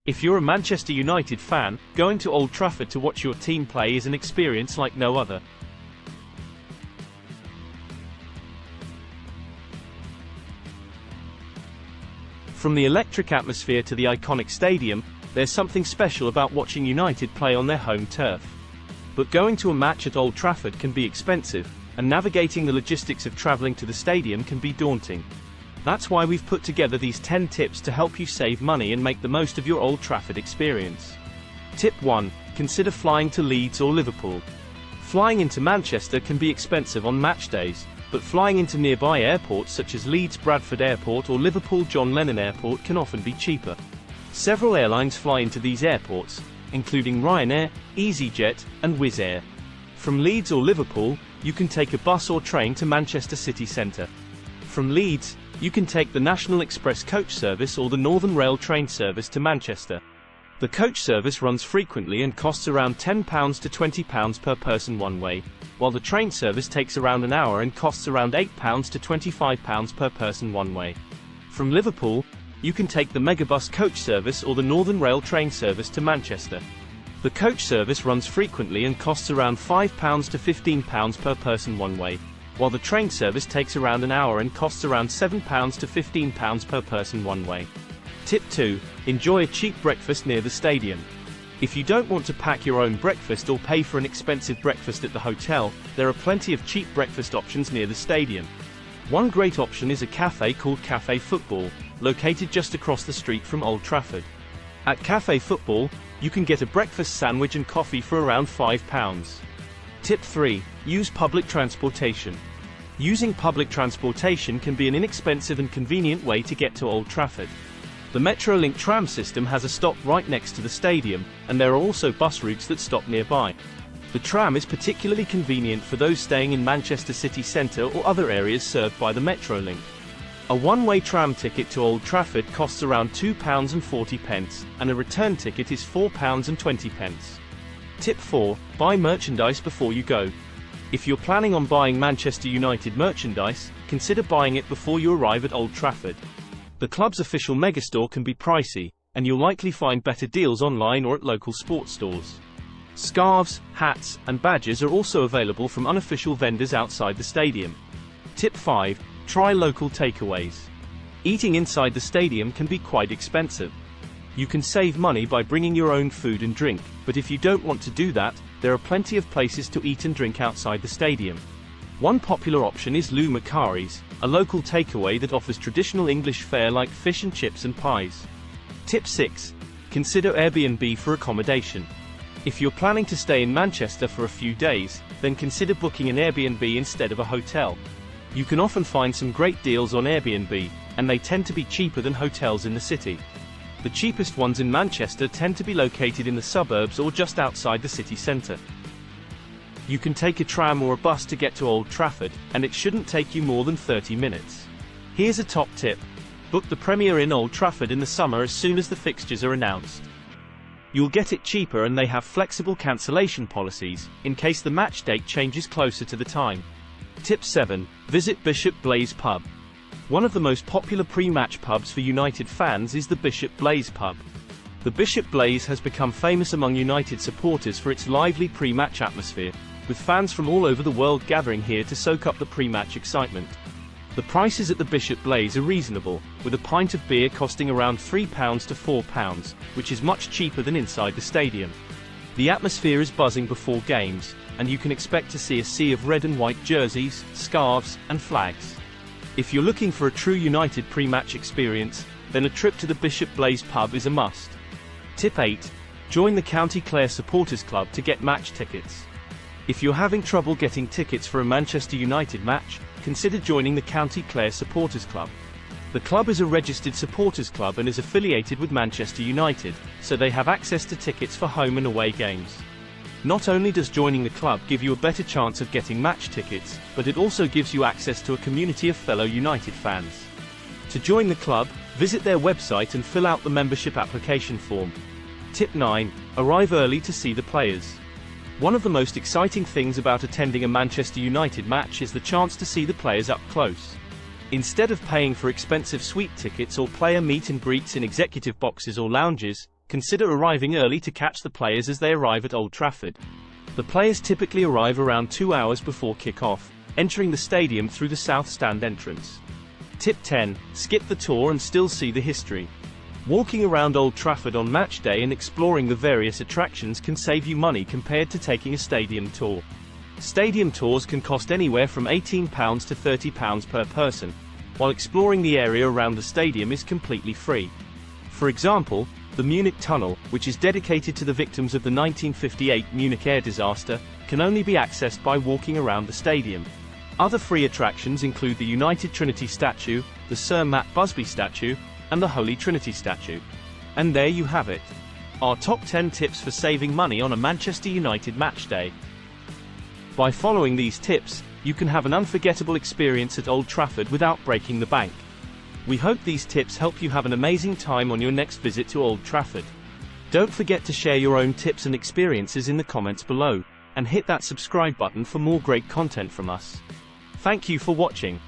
If you're a Manchester United fan, going to Old Trafford to watch your team play is an experience like no other. From the electric atmosphere to the iconic stadium, there's something special about watching United play on their home turf. But going to a match at Old Trafford can be expensive, and navigating the logistics of travelling to the stadium can be daunting. That's why we've put together these 10 tips to help you save money and make the most of your Old Trafford experience. Tip 1. Consider flying to Leeds or Liverpool. Flying into Manchester can be expensive on match days, but flying into nearby airports such as Leeds Bradford Airport or Liverpool John Lennon Airport can often be cheaper. Several airlines fly into these airports, including Ryanair, EasyJet, and Wizz Air. From Leeds or Liverpool, you can take a bus or train to Manchester city centre. From Leeds, you can take the National Express coach service or the Northern Rail train service to Manchester. The coach service runs frequently and costs around £10 to £20 per person one way, while the train service takes around an hour and costs around £8 to £25 per person one way. From Liverpool, you can take the Megabus coach service or the Northern Rail train service to Manchester. The coach service runs frequently and costs around £5 to £15 per person one way, while the train service takes around an hour and costs around £7 to £15 per person one way. Tip 2. Enjoy a cheap breakfast near the stadium. If you don't want to pack your own breakfast or pay for an expensive breakfast at the hotel, there are plenty of cheap breakfast options near the stadium. One great option is a cafe called Cafe Football, located just across the street from Old Trafford. At Cafe Football, you can get a breakfast sandwich and coffee for around £5. Tip 3. Use public transportation. Using public transportation can be an inexpensive and convenient way to get to Old Trafford. The Metrolink tram system has a stop right next to the stadium, and there are also bus routes that stop nearby. The tram is particularly convenient for those staying in Manchester city centre or other areas served by the Metrolink. A one-way tram ticket to Old Trafford costs around £2.40, and a return ticket is £4.20. Tip 4. Buy merchandise before you go. If you're planning on buying Manchester United merchandise, consider buying it before you arrive at Old Trafford. The club's official megastore can be pricey, and you'll likely find better deals online or at local sports stores. Scarves, hats, and badges are also available from unofficial vendors outside the stadium. Tip 5. Try local takeaways. Eating inside the stadium can be quite expensive. You can save money by bringing your own food and drink, but if you don't want to do that, there are plenty of places to eat and drink outside the stadium. One popular option is Lou Macari's, a local takeaway that offers traditional English fare like fish and chips and pies. Tip 6. Consider Airbnb for accommodation. If you're planning to stay in Manchester for a few days, then consider booking an Airbnb instead of a hotel. You can often find some great deals on Airbnb, and they tend to be cheaper than hotels in the city. The cheapest ones in Manchester tend to be located in the suburbs or just outside the city centre. You can take a tram or a bus to get to Old Trafford, and it shouldn't take you more than 30 minutes. Here's a top tip. Book the Premier Inn Old Trafford in the summer as soon as the fixtures are announced. You'll get it cheaper and they have flexible cancellation policies, in case the match date changes closer to the time. Tip 7. Visit Bishop Blaize Pub. One of the most popular pre-match pubs for United fans is the Bishop Blaize Pub. The Bishop Blaize has become famous among United supporters for its lively pre-match atmosphere, with fans from all over the world gathering here to soak up the pre-match excitement. The prices at the Bishop Blaize are reasonable, with a pint of beer costing around £3 to £4, which is much cheaper than inside the stadium. The atmosphere is buzzing before games, and you can expect to see a sea of red and white jerseys, scarves, and flags. If you're looking for a true United pre-match experience, then a trip to the Bishop Blaize pub is a must. Tip 8. Join the County Clare Supporters Club to get match tickets. If you're having trouble getting tickets for a Manchester United match, consider joining the County Clare Supporters Club. The club is a registered supporters club and is affiliated with Manchester United, so they have access to tickets for home and away games. Not only does joining the club give you a better chance of getting match tickets, but it also gives you access to a community of fellow United fans. To join the club, visit their website and fill out the membership application form. Tip 9. Arrive early to see the players. One of the most exciting things about attending a Manchester United match is the chance to see the players up close. Instead of paying for expensive suite tickets or player meet and greets in executive boxes or lounges, Consider arriving early to catch the players as they arrive at Old Trafford. The players typically arrive around 2 hours before kick-off, entering the stadium through the South Stand entrance. Tip 10. Skip the tour and still see the history. Walking around Old Trafford on match day and exploring the various attractions can save you money compared to taking a stadium tour. Stadium tours can cost anywhere from £18 to £30 per person, while exploring the area around the stadium is completely free. For example, the Munich Tunnel, which is dedicated to the victims of the 1958 Munich air disaster, can only be accessed by walking around the stadium. Other free attractions include the United Trinity statue, the Sir Matt Busby statue, and the Holy Trinity statue. And there you have it. Our top 10 tips for saving money on a Manchester United match day. By following these tips, you can have an unforgettable experience at Old Trafford without breaking the bank. We hope these tips help you have an amazing time on your next visit to Old Trafford. Don't forget to share your own tips and experiences in the comments below, and hit that subscribe button for more great content from us. Thank you for watching.